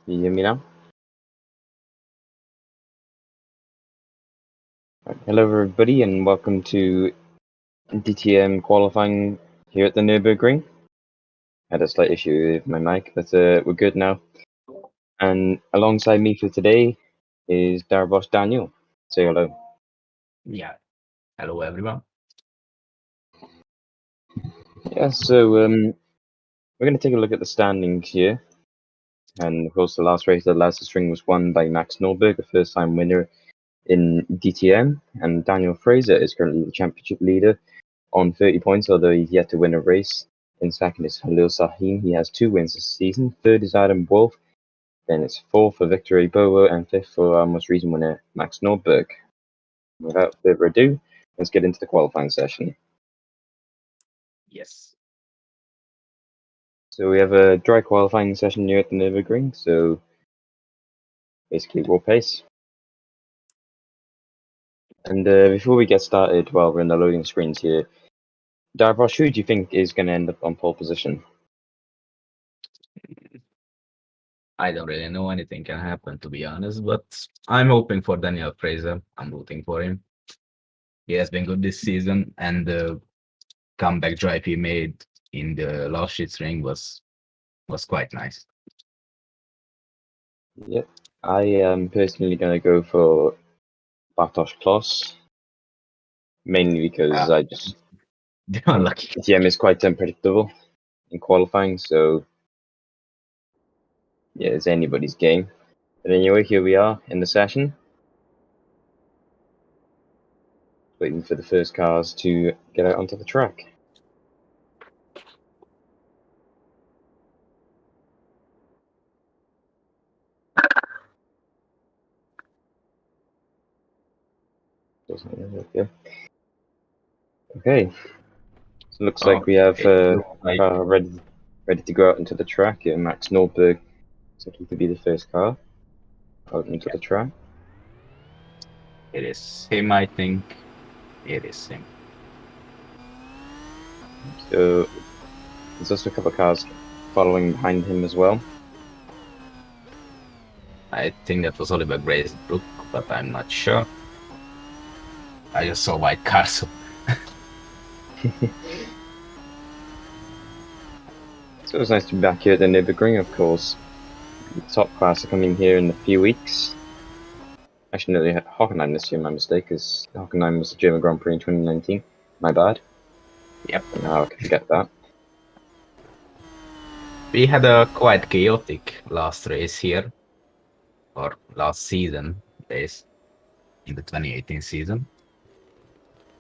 You hear me now? Right. Hello, everybody, and welcome to DTM qualifying here at the Nürburgring. Had a slight issue with my mic, but we're good now. And alongside me for today is Darbosh Daniel. Say hello. Yeah. Hello, everyone. Yeah, so we're going to take a look at the standings here. And of course, the last race of the last string was won by Max Nürburg, a first-time winner in DTM. And Daniel Fraser is currently the championship leader on 30 points, although he's yet to win a race. In second is Halil Sahim. He has 2 wins this season. Third is Adam Wolf. Then it's fourth for Victor Bowo and fifth for our most recent winner, Max Nürburg. Without further ado, let's get into the qualifying session. Yes. So we have a dry qualifying session here at the Nürburgring. So basically raw pace. And before we get started, while we're in the loading screens here, Darbosh, who do you think is going to end up on pole position? I don't really know, anything can happen, to be honest, but I'm hoping for Daniel Fraser. I'm rooting for him. He has been good this season, and the comeback drive he made in the last shit ring was quite nice. Yep. I am personally going to go for Bartosz Klos, mainly because I just Unlucky. DTM is quite unpredictable in qualifying, so yeah, it's anybody's game. But anyway, here we are in the session, waiting for the first cars to get out onto the track. Okay, so it looks like we have ready to go out into the track. Max Nürburg is looking to be the first car out into the track. It is him, I think. It is him. So there's also a couple of cars following behind him as well. I think that was Oliver Gracebrook, but I'm not sure. I just saw white cars. So. So it's nice to be back here at the Nürburgring, of course. The top class are coming here in a few weeks. Actually, no, they had Hockenheim this year, my mistake, because Hockenheim was the German Grand Prix in 2019. My bad. Yep. Now I can forget that. We had a quite chaotic last race here, or last season race, in the 2018 season.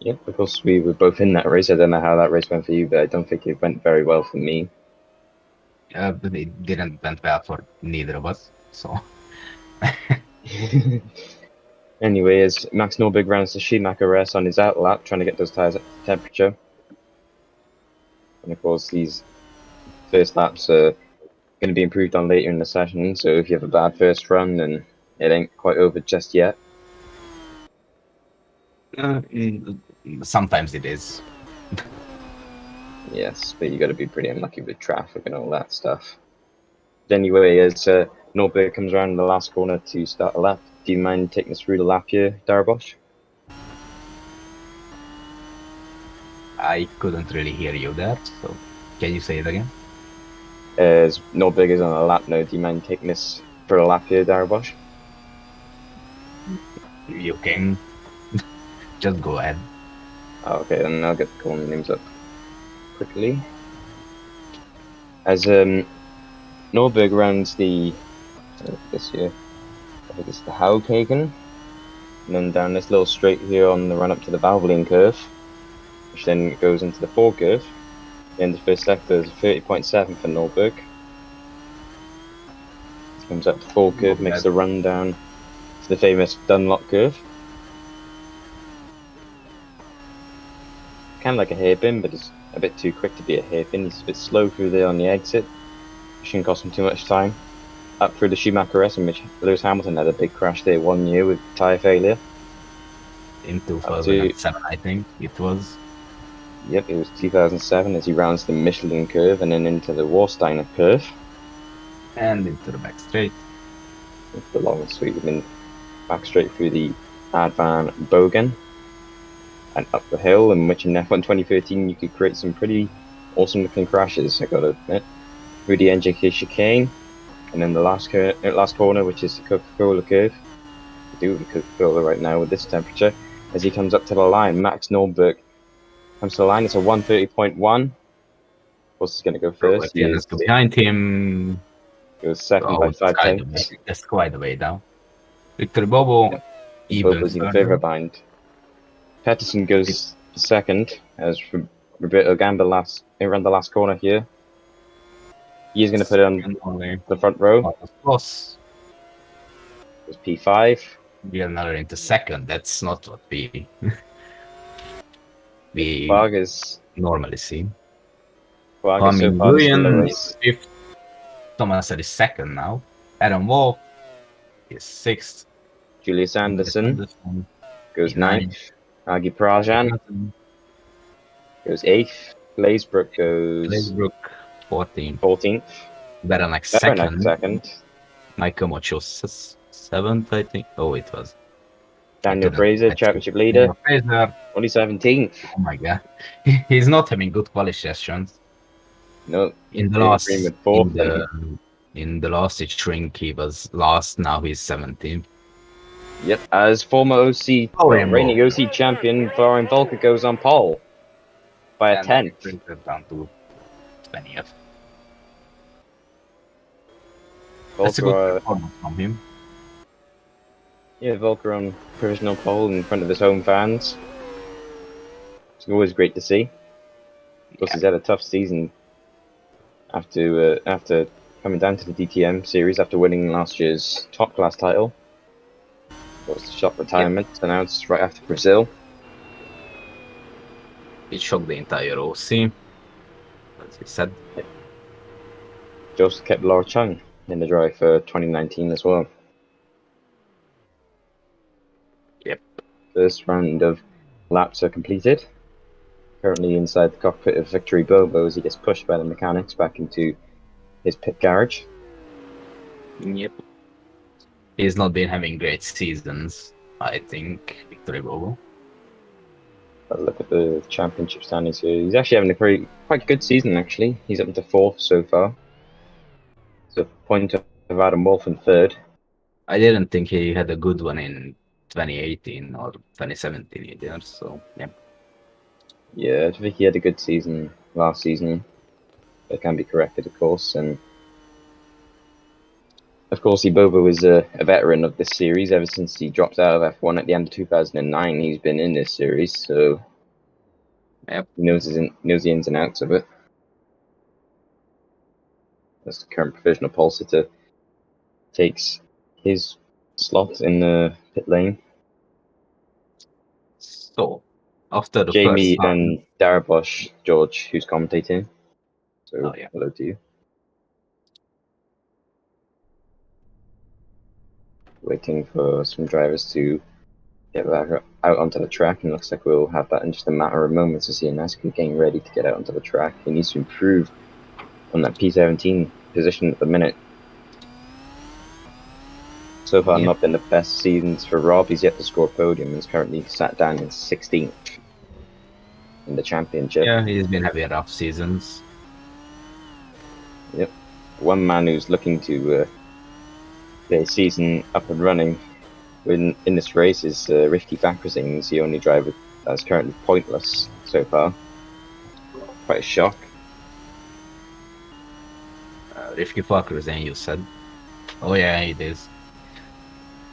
Yeah, of course we were both in that race. I don't know how that race went for you, but I don't think it went very well for me. But it didn't went well for neither of us, so... Anyway, as Max Nürburg rounds the Schumacher S on his out lap, trying to get those tyres up to temperature. And of course, these first laps are going to be improved on later in the session, so if you have a bad first run, then it ain't quite over just yet. Sometimes it is. Yes, but you got to be pretty unlucky with traffic and all that stuff. But anyway, as Nürburg comes around in the last corner to start a lap, do you mind taking us through the lap here, Darbosh? I couldn't really hear you there, so can you say it again? As Nürburg is on a lap now, do you mind taking us for a lap here, Darbosh? You can just go ahead. Oh, okay, then I'll get the corner names up quickly. As Nürburg rounds the this year, I think it's the Haughagen, and then down this little straight here on the run up to the Valvoline curve, which then goes into the four curve. In the first sector is 30.7 for Nürburg. Comes up to four curve, makes the run down to the famous Dunlop curve. Kind of like a hairpin, but it's a bit too quick to be a hairpin. He's a bit slow through there on the exit. Shouldn't cost him too much time. Up through the Schumacher S, in which Lewis Hamilton had a big crash there 1 year with tyre failure. In 2007, I think it was. Yep, it was 2007 as he rounds the Michelin curve and then into the Warsteiner curve. And into the back straight. The long and sweet, and then back straight through the Advan Bogan and up the hill, in which in F1 2013 you could create some pretty awesome looking crashes, I gotta admit. Through the NJK chicane, and then the last corner, which is the Coca-Cola curve. We do the Coca-Cola right now with this temperature. As he comes up to the line, Max Nürburg comes to the line. It's a 130.1. Of course, he's going to go first. He is behind him. Goes second by 5 tenths. That's quite a way down. Victor Bobo, even further behind. Petursson goes second as Roberto Gamba around the last corner here. He's going to put it on the front row. Plus, it's P5. We are another into second. That's not what we Vargas normally see. Vargas so far is fifth. Thomas is second now. Adam Wolf is sixth. Julius Anderson goes ninth. Aggi Prasan goes eighth. Glazebrook goes 14th. Beranek second. Michael Mocho seventh, I think. Oh, it was Daniel Fraser, championship leader. Fraser, only 17th. Oh my god, he's not having good quality sessions. No, in the last in the last shrink he was last. Now he's 17th. Yep, as former OC reigning OC champion, Florian Volker goes on pole by a 10th. Down to 20th. That's a good performance from him. Yeah, Volker on provisional pole in front of his home fans. It's always great to see. Of course, he's had a tough season after coming down to the DTM series after winning last year's top class title. Of course, the short retirement announced right after Brazil. It shocked the entire OC, as he said. Yep. Joseph kept Laura Chung in the drive for 2019 as well. Yep. First round of laps are completed. Currently inside the cockpit of Victory Bobo as he gets pushed by the mechanics back into his pit garage. Yep. He's not been having great seasons, I think, Victory Bobo. Look at the championship standings here. He's actually having a quite good season, actually. He's up to 4th so far. So a point of Adam Wolf in 3rd. I didn't think he had a good one in 2018 or 2017 either, so yeah. Yeah, I think he had a good season last season. That can be corrected, of course. And of course, Bobo is a veteran of this series. Ever since he dropped out of F1 at the end of 2009, he's been in this series, so yep. He knows the ins and outs of it. As the current provisional pole sitter takes his slot in the pit lane. So, after the Jamie first and Darabos George, who's commentating. So, hello to you. Waiting for some drivers to get back out onto the track, and looks like we'll have that in just a matter of moments to see Ionescu getting ready to get out onto the track. He needs to improve on that P17 position at the minute. So far, not been the best seasons for Rob. He's yet to score a podium and is currently sat down in 16th in the championship. Yeah, he's been having rough seasons. Yep. One man who's looking to get his season up and running in this race is Rifki Fakrasing. He's the only driver that's currently pointless so far. Quite a shock. Rifki Fakrasing, you said? Oh yeah, it is.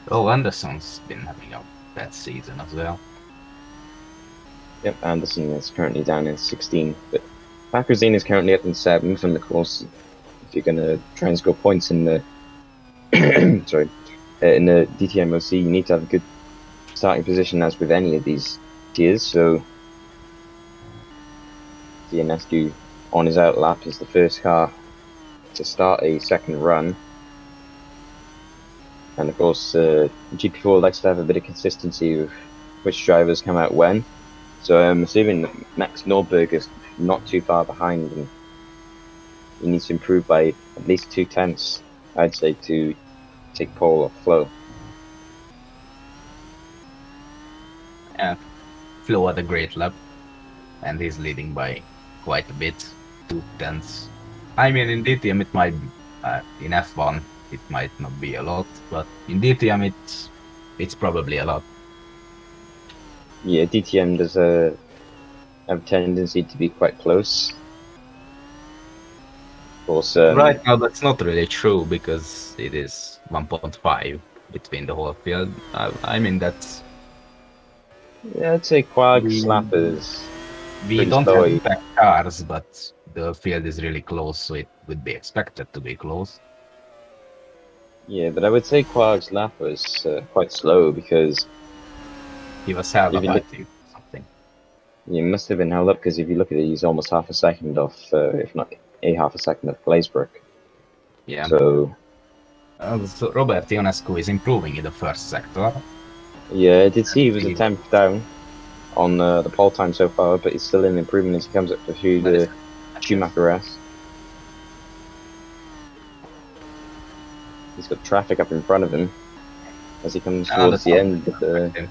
Oh, Anderson's been having a bad season as well. Yep, Anderson is currently down in 16th, but Fakrasing is currently up in 7th, and of course, if you're going to try and score points in the in the DTM OC, you need to have a good starting position, as with any of these tiers. So, Ionescu on his out lap is the first car to start a second run. And of course, GP4 likes to have a bit of consistency of which drivers come out when. So I'm assuming that Max Nürburg is not too far behind, and he needs to improve by at least 2 tenths, I'd say, to take pole off Flo. Yeah, Flo had a great lap, and he's leading by quite a bit, 2 tenths. I mean, in DTM it might, in F1 it might not be a lot, but in DTM it's probably a lot. Yeah, DTM does have a tendency to be quite close. Of course, Right now that's not really true because it is 1.5 between the whole field. I mean that's yeah, I'd say Quag's we, lap is we pretty don't slow. have back cars, but the field is really close, so it would be expected to be close. Yeah, but I would say Quag's lap was quite slow because He was held if up, you I look, think, something. he must have been held up because if you look at it, he's almost half a second off, if not a half a second off Glazebrook. Yeah. So So Robert Ionescu is improving in the first sector. yeah, I did see he was a 10th down on the pole time so far, but he's still in improvement as he comes up to the Schumacher S. He's got traffic up in front of him as he comes towards the end of the.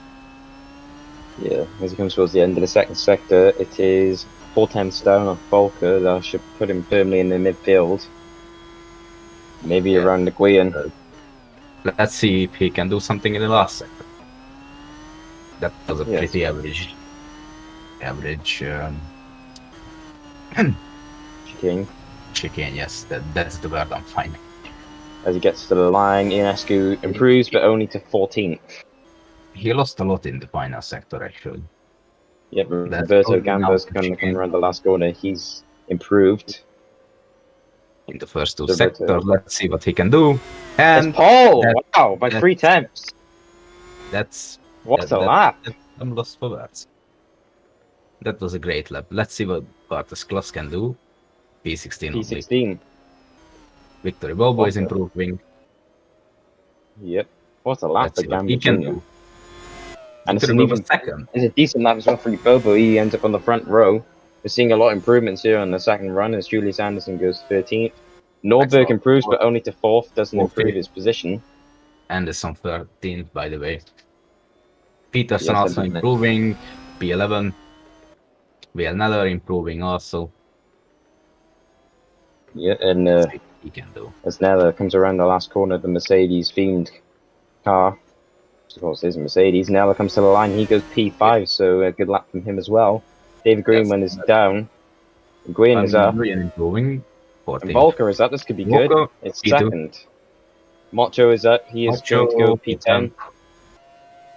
Yeah, as he comes towards the end of the second sector, it is 4 tenths down on Volker. That should put him firmly in the midfield. Maybe around the Guian. Let's see if he can do something in the last sector. That was a Yes. pretty average chicane. Yes, that's the word I'm finding. As he gets to the line, Ionescu improves, but only to 14th. He lost a lot in the final sector, actually. Yep, Roberto Gambo's going to come around the last corner. He's improved in the first 2 sectors. Let's see what he can do. And it's Paul! Wow, by 3 tenths. That's a lap. I'm lost for words. That was a great lap. Let's see what Bartas Kloss can do. P16. P16. Victory Bobo is improving. Yep. What a lap for Gambo Jr. And it's a decent lap as well for Bobo. He ends up on the front row. We're seeing a lot of improvements here on the second run as Julius Anderson goes 13th. Nürburg improves, but only to 4th. Doesn't improve his position. Anderson 13th, by the way. Petursson also improving. P11. Villanueva improving also. Yeah, and he can do. as Nella comes around the last corner of the Mercedes-themed car, of course, is Mercedes. Nella comes to the line. He goes P5, so a good lap from him as well. David Greenwood is down. Guian is up. Improving. And Volker is up. This could be good. It's P2. second. Macho is up. He is going to go P10.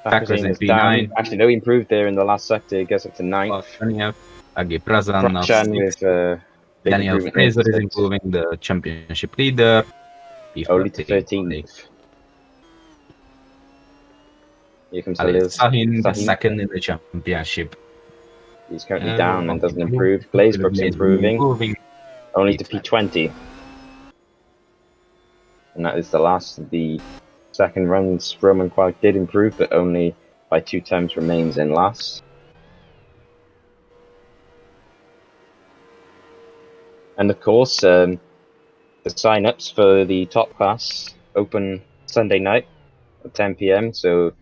Prasan is P9. Actually, no, he improved there in the last sector. He goes up to 9th. Aggi Prasan now with Daniel Fraser is improving, the championship leader. Only to 13th. Here comes Sahin, the second in the championship. He's currently down and doesn't improve. Glazebrook's improving. Only to P20. And that is the last of the second runs. Roman Quark did improve, but only by 2 times remains in last. And of course, the sign-ups for the top class open Sunday night at 10 PM. So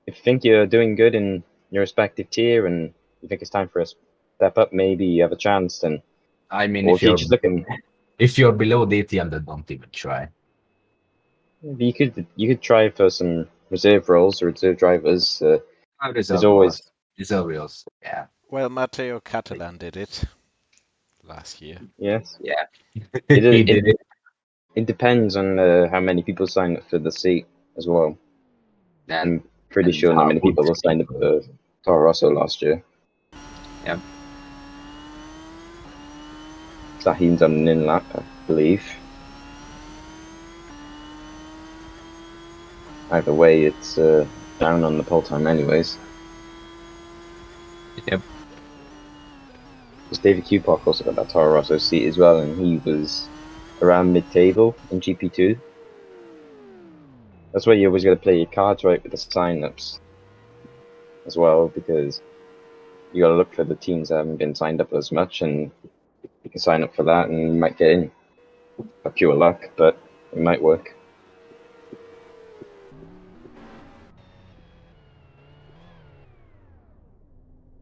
if you think you're doing good in your respective tier and you think it's time for a step up, maybe you have a chance. Then I mean, if you're below DTM, then don't even try. You could try for some reserve roles or reserve drivers. There's always reserve roles. Yeah. Well, Matteo Catalan did it last year. Yes. Yeah. It depends on how many people sign up for the seat as well. I'm pretty sure not many people signed up for Toro Rosso last year. Yeah. Sahin's on an in lap, I believe. Either way, it's down on the pole time anyways. Yep. Because David Kupak also got that Toro Rosso seat as well, and he was around mid-table in GP2. That's why you always got to play your cards right with the sign-ups as well, because you got to look for the teams that haven't been signed up as much, and you can sign up for that, and you might get in. By pure luck, but it might work.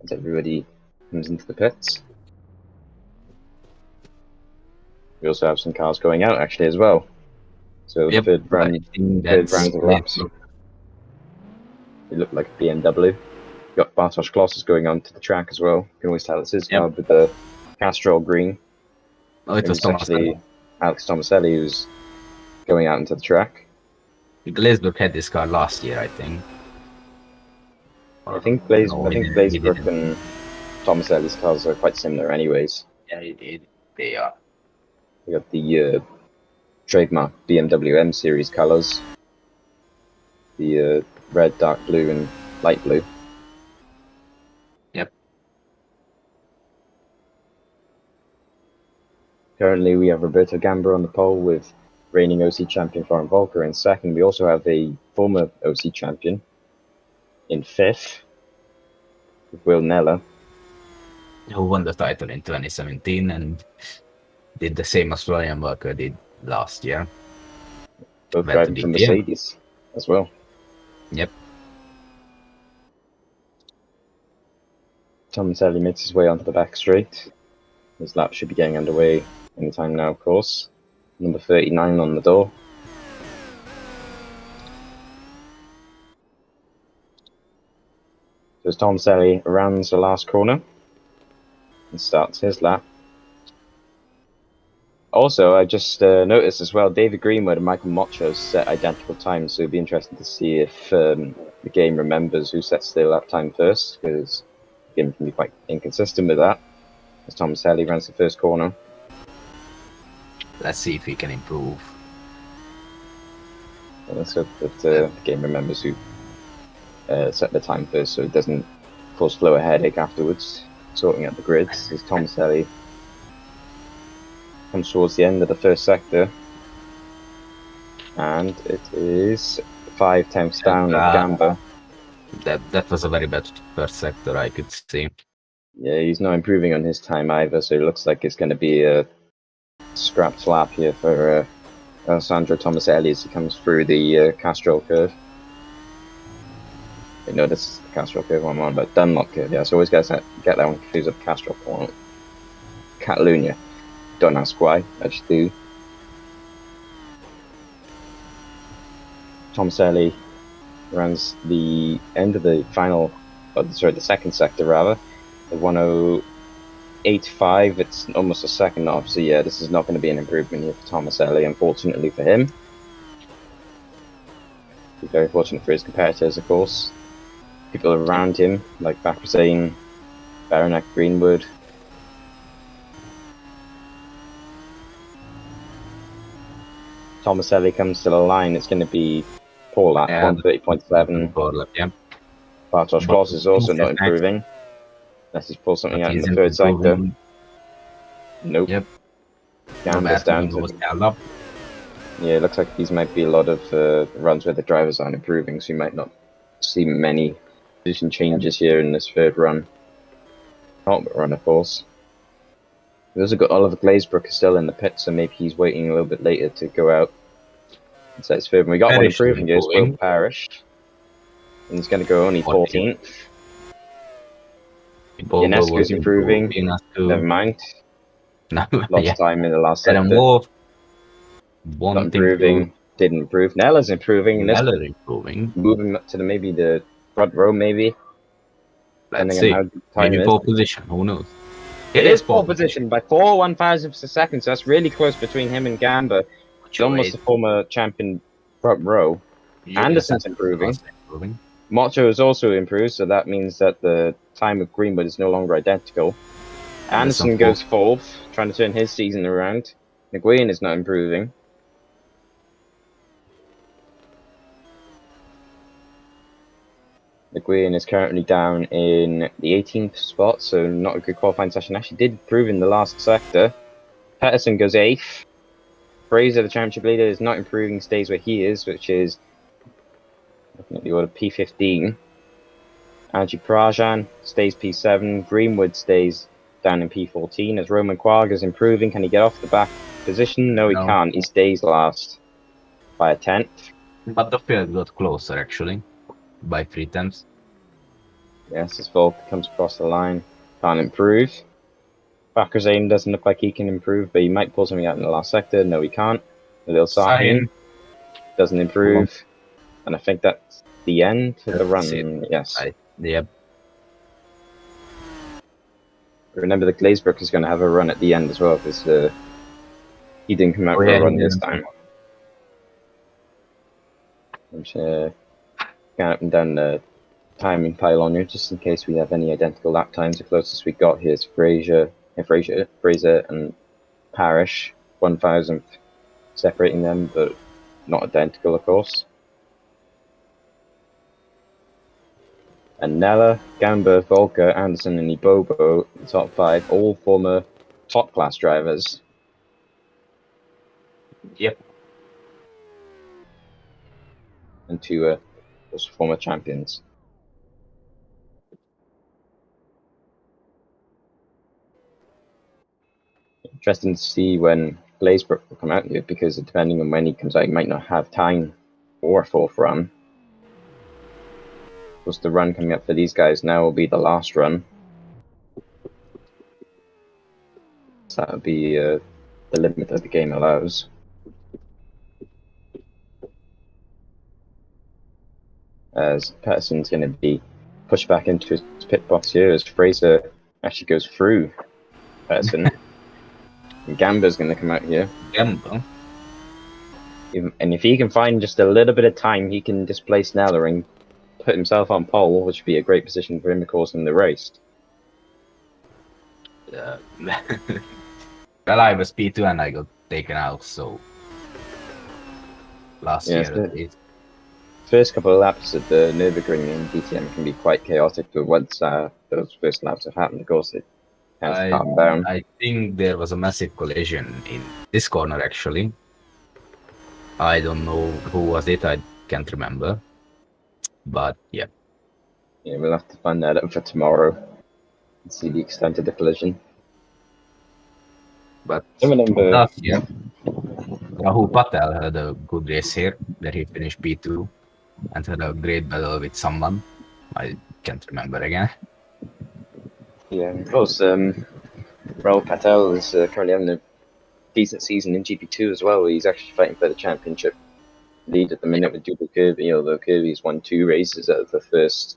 as everybody comes into the pits. We also have some cars going out actually as well. So Yep, third round of laps. It looked like a BMW. Got Bartosz Klosses going on to the track as well. You can always tell it's his car with the Castrol green. Oh, it was actually Alex Tomaselli who's going out into the track. Glazebrook had this car last year, I think. I think Glazebrook and Tomaselli's cars are quite similar anyways. Yeah, they are. We got the trademark BMW M series colours. The red, dark blue and light blue. Yep. Currently we have Roberto Gamba on the pole with reigning OC champion Florian Volker in second. We also have a former OC champion in fifth with Will Neller, who won the title in 2017 and did the same as Florian Volker did last year. both driving for Mercedes as well. Yep. Tomaselli makes his way onto the back straight. His lap should be getting underway anytime now, of course. Number 39 on the door. So as Tomaselli rounds the last corner and starts his lap. Also, I just noticed as well, David Greenwood and Michael Mocho set identical times, so it'd be interesting to see if the game remembers who sets their lap time first, because the game can be quite inconsistent with that. As Tomaselli runs the first corner. Let's see if he can improve. Well, let's hope that the game remembers who set the time first, so it doesn't cause Flo a headache afterwards, sorting out the grids. As Tomaselli comes towards the end of the first sector, and it is 5 tenths down with Gamba. That was a very bad first sector, I could see. Yeah, he's not improving on his time either, so it looks like it's going to be a scrapped lap here for Alessandro Tomaselli as he comes through the Castrol curve. Wait, no, this is the Castrol curve I'm on, but Dunlop curve, yeah, so always get that one confused with Castrol corner. Catalunya. Don't ask why, I just do. Tomaselli runs the end of the the second sector rather. The 1:08.5, it's almost a second off, so yeah, this is not going to be an improvement here for Tomaselli, unfortunately for him. He's very fortunate for his competitors, of course. People around him, like Prasan, Baronek, Greenwood. Tomaselli comes to the line, it's going to be poor lap, 1:30.7. Poor lap, yeah. Bartosz Klosses is also not improving. Unless he's pulled something out in the third sector. Nope. Yep. Gamba's down to... Yeah, it looks like these might be a lot of runs where the drivers aren't improving, so you might not see many position changes here in this third run. Ultimate run, of course. We've also got Oliver Glazebrook still in the pit, so maybe he's waiting a little bit later to go out. So it's third. We got one improving here as well, Parrish. And he's going to go only 14th. Ionesco's improving. Never mind. Lost time in the last sector. Not improving. Didn't improve. Nella's improving. Moving up to maybe the front row, maybe. Let's see. Maybe pole position. Who knows? It is pole position by 4 1/1000ths of a second, so that's really close between him and Gamba. He's almost a former champion front row. Anderson's improving. Mocho is also improved, so that means that the time of Greenwood is no longer identical. Anderson goes 4th, trying to turn his season around. Nguyen is not improving. Nguyen is currently down in the 18th spot, so not a good qualifying session. Actually did improve in the last sector. Petursson goes 8th. Fraser, the championship leader, is not improving, stays where he is, which is looking at the order P15. Aggi Prasan stays P7. Greenwood stays down in P14. As Roman Quagga is improving, can he get off the back position? No, he can't. He stays last by a 10th. But the field got closer, actually, by 3 tenths. Yes, as Volk comes across the line. Can't improve. Prasan doesn't look like he can improve, but he might pull something out in the last sector. No, he can't. A little Sahin doesn't improve. And I think that's the end of the run. Yes. Yep. Remember, the Glazebrook is going to have a run at the end as well, because he didn't come out for a run this time. I'm just going up and down the timing pylon here, just in case we have any identical lap times. The closest we got here is Fraser and Parrish, 1,000th separating them, but not identical, of course. And Nella, Gamba, Volker, Anderson, and Ibobo, the top 5, all former top class drivers. Yep. And 2 also former champions. Interesting to see when Glazebrook will come out here, because depending on when he comes out, he might not have time for a 4th run. Of course, the run coming up for these guys now will be the last run. So that will be the limit that the game allows. As Peturson's going to be pushed back into his pit box here, as Fraser actually goes through Petursson. And Gamba's going to come out here. Gamba. And if he can find just a little bit of time, he can displace Nella and put himself on pole, which would be a great position for him, of course, in the race. Well, I was P2 and I got taken out, so last year at least. First couple of laps at the Nürburgring in DTM can be quite chaotic, but once those first laps have happened, of course, it tends to calm down. I think there was a massive collision in this corner, actually. I don't know who was it, I can't remember. But, yeah. Yeah, we'll have to find that out for tomorrow and see the extent of the collision. But remember last year, Rahul Patel had a good race here, where he finished P2 and had a great battle with someone. I can't remember again. Yeah, of course, Rahul Patel is currently having a decent season in GP2 as well. He's actually fighting for the championship lead at the minute with Double Kirby, although Kirby's won 2 races out of the first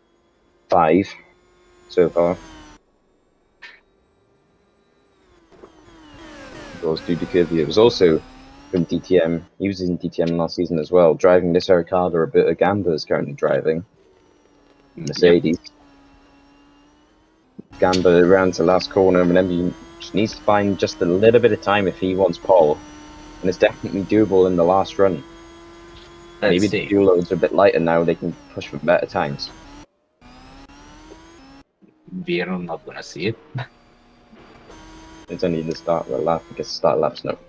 5 so far. Of course, Double Kirby was also from DTM. He was in DTM last season as well, driving this Ricardo Roberto Gamba is currently driving Mercedes. Yep. Gamba around to the last corner, and remember, he just needs to find just a little bit of time if he wants pole, and it's definitely doable in the last run. Maybe the fuel loads are a bit lighter now, they can push for better times. We're not gonna see it. It's only the start of the lap. I guess the start lap's not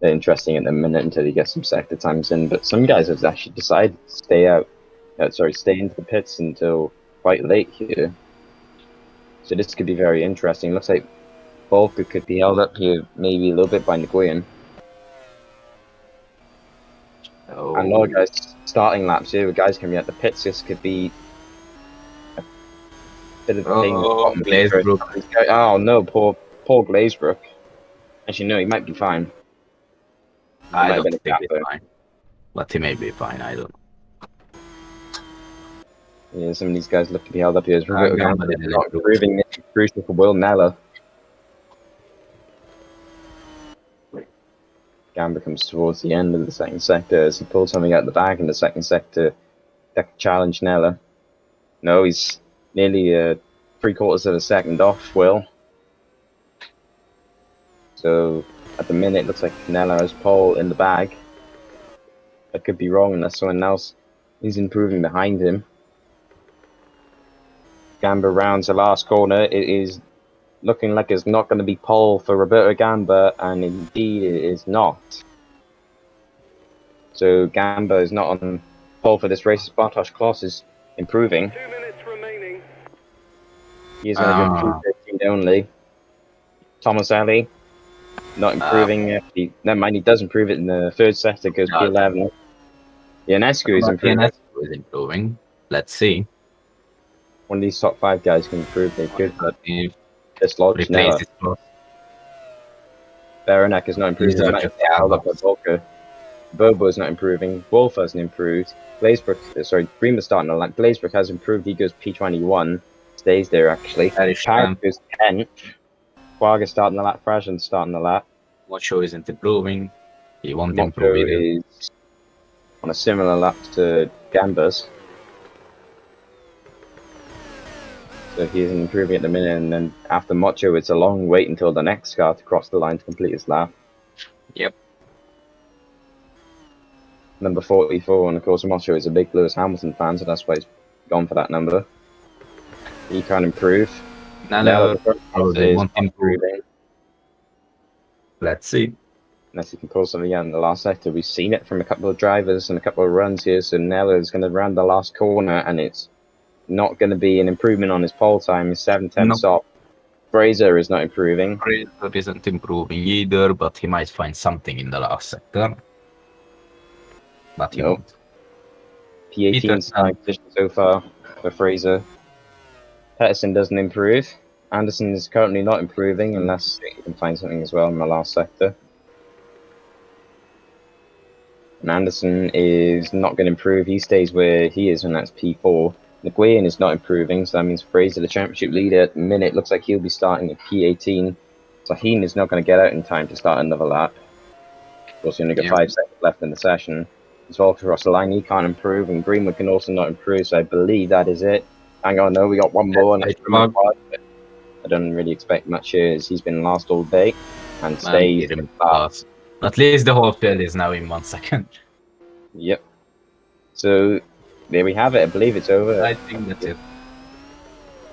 interesting at the minute until you get some sector times in, but some guys have actually decided to stay into the pits until quite late here. So this could be very interesting. Looks like Volker could be held up here maybe a little bit by Nguyen. Oh. And a lot of guys starting laps here with guys coming out the pits. This could be a bit of a thing. Glazebrook. Oh no, poor Glazebrook. Actually, no, he might be fine. I don't think he's fine. But he may be fine, I don't know. Yeah, some of these guys look to be held up here. Not improving this is crucial for Will Nella. Gamba comes towards the end of the second sector as he pulls something out of the bag in the second sector that could challenge Nella. No, he's nearly 3/4 of a second off Will. So at the minute, it looks like Nella has pole in the bag. I could be wrong unless someone else is improving behind him. Gamba rounds the last corner. It is looking like it's not going to be pole for Roberto Gamba, and indeed it is not. So Gamba is not on pole for this race. Bartosz Klos is improving. 2 minutes remaining. He is going to go 2:13 only. Thomas Ali not improving. Never mind, he does improve it in the third sector. Goes P11. Ionescu is improving. Ionescu is improving. Let's see. one of these top 5 guys can improve, they could, but If dislodge replace Nella. this slot. Baronek is not improving. These are Max just held up by albums. Volker. Bobo is not improving. Wolf hasn't improved. Greenwood starting a lap. Glazebrook has improved. He goes P21. Stays there, actually. Parrish Parrish goes 10th. Quagga starting the lap. Prasan starting the lap. Mocho isn't improving. He won't Motto improve either. is on a similar lap to Gambas. So he isn't improving at the minute, and then after Mocho, it's a long wait until the next car to cross the line to complete his lap. Yep. Number 44, and of course Mocho is a big Lewis Hamilton fan, so that's why he's gone for that number. He can't improve. Nella Probably won't improve. improving. Let's see. Unless he can pull something out in the last sector. We've seen it from a couple of drivers and a couple of runs here, so Nella is going to round the last corner, and it's not going to be an improvement on his pole time. His 7:10 off. Fraser is not improving. Fraser isn't improving either, but he might find something in the last sector. But he won't. P18 starting position so far for Fraser. Petursson doesn't improve. Anderson is currently not improving unless he can find something as well in the last sector. And Anderson is not going to improve. He stays where he is, and that's P4. Nguyen is not improving, so that means Fraser, the championship leader at the minute, looks like he'll be starting at P18. Sahin is not going to get out in time to start another lap. Of course, you only got 5 seconds left in the session. As well across the line, he can't improve, and Greenwood can also not improve, so I believe that is it. Hang on, no, we got one more, and that's I don't really expect much here, as he's been last all day, and stays last. At least the whole field is now in 1 second. Yep. So, there we have it. I believe it's over. I think that's it.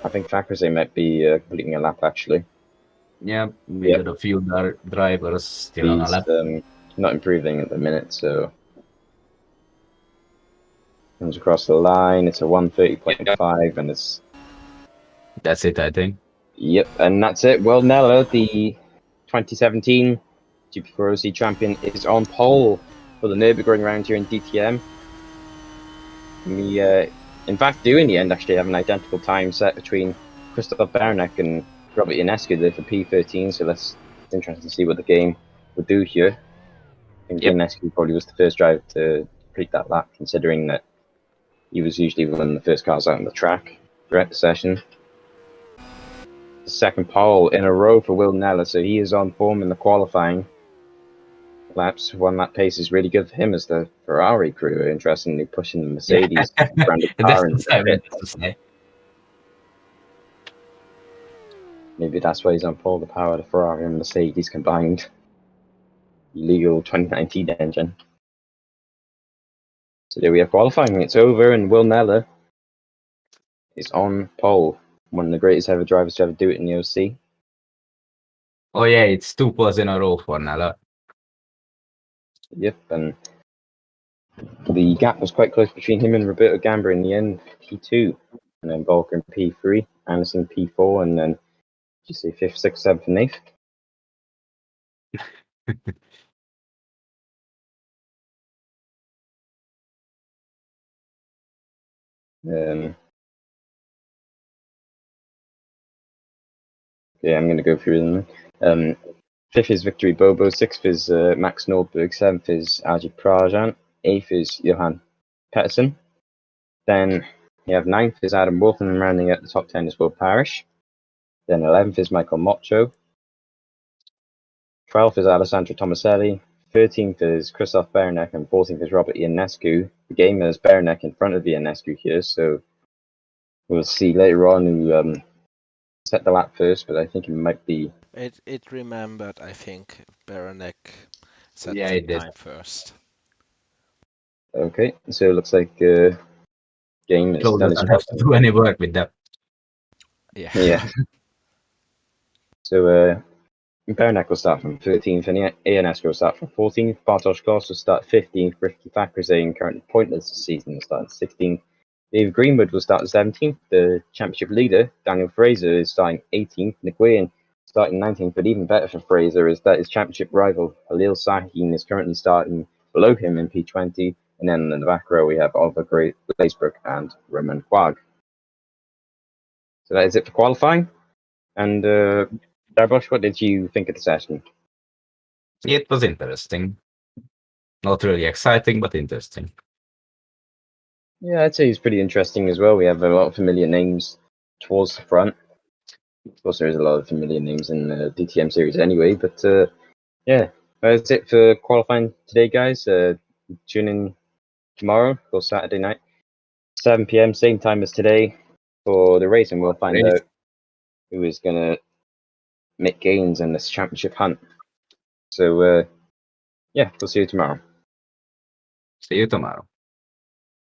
I think Fraser might be completing a lap, actually. Yeah, we got a few drivers still on a lap. Not improving at the minute, so... Comes across the line, it's a 1:30.5, and it's... That's it, I think. Yep, and that's it. Well, Nella, the 2017 GP4 OC champion, is on pole for the Nürburgring round here in DTM. We, in fact, do in the end actually have an identical time set between Christoph Baronek and Robert Ionescu there for P13, so it's interesting to see what the game would do here. I think Ionescu probably was the first driver to complete that lap, considering that he was usually one of the first cars out on the track throughout the session. The second pole in a row for Will Nella, so he is on form in the qualifying laps. 1 lap pace is really good for him, as the Ferrari crew are interestingly pushing the Mercedes branded car in the pit. Maybe that's why he's on pole, the power of the Ferrari and Mercedes combined. Legal 2019 engine. So there we are qualifying, it's over, and Will Nella is on pole. One of the greatest ever drivers to ever do it in the OC. Oh yeah, it's 2 poles in a row for Nella. Yep, and the gap was quite close between him and Roberto Gamba in the end, P2. And then Volker in P3, Anderson P4, and then, did you say 5th, 6th, 7th, and 8th? Yeah, I'm going to go through them. 5th is Victory Bobo, 6th is Max Nürburg, 7th is Aggi Prasan, 8th is Johann Petursson. Then you have 9th is Adam Wolf, and rounding out the top 10 is Will Parrish. Then 11th is Michael Mocho. 12th is Alessandro Tomaselli. 13th is Christoph Baronek, and 14th is Robert Ionescu. The game has Baronek in front of Ionescu here, so we'll see later on who set the lap first, but I think it might be... It remembered, I think, Baronek set the time first. Okay, so it looks like game is done. Doesn't have to do any work with that. Yeah. So Baronek will start from 13th, and Ionescu will start from 14th. Bartosz Goss will start 15th. Ricky Fakrezane, currently pointless this season, will start 16th. Dave Greenwood will start 17th. The championship leader, Daniel Fraser, is starting 18th. Nguyen starting 19th, but even better for Fraser is that his championship rival, Halil Sahin, is currently starting below him in P20. And then in the back row, we have Oliver Glazebrook and Roman Quagga. So that is it for qualifying. And Darbosh, what did you think of the session? It was interesting. Not really exciting, but interesting. Yeah, I'd say it's pretty interesting as well. We have a lot of familiar names towards the front. Of course, there is a lot of familiar names in the DTM series anyway, but yeah, that's it for qualifying today, guys. Tune in tomorrow or Saturday night, 7 p.m., same time as today for the race, and we'll find out who is going to make gains in this championship hunt. So, yeah, we'll see you tomorrow. See you tomorrow.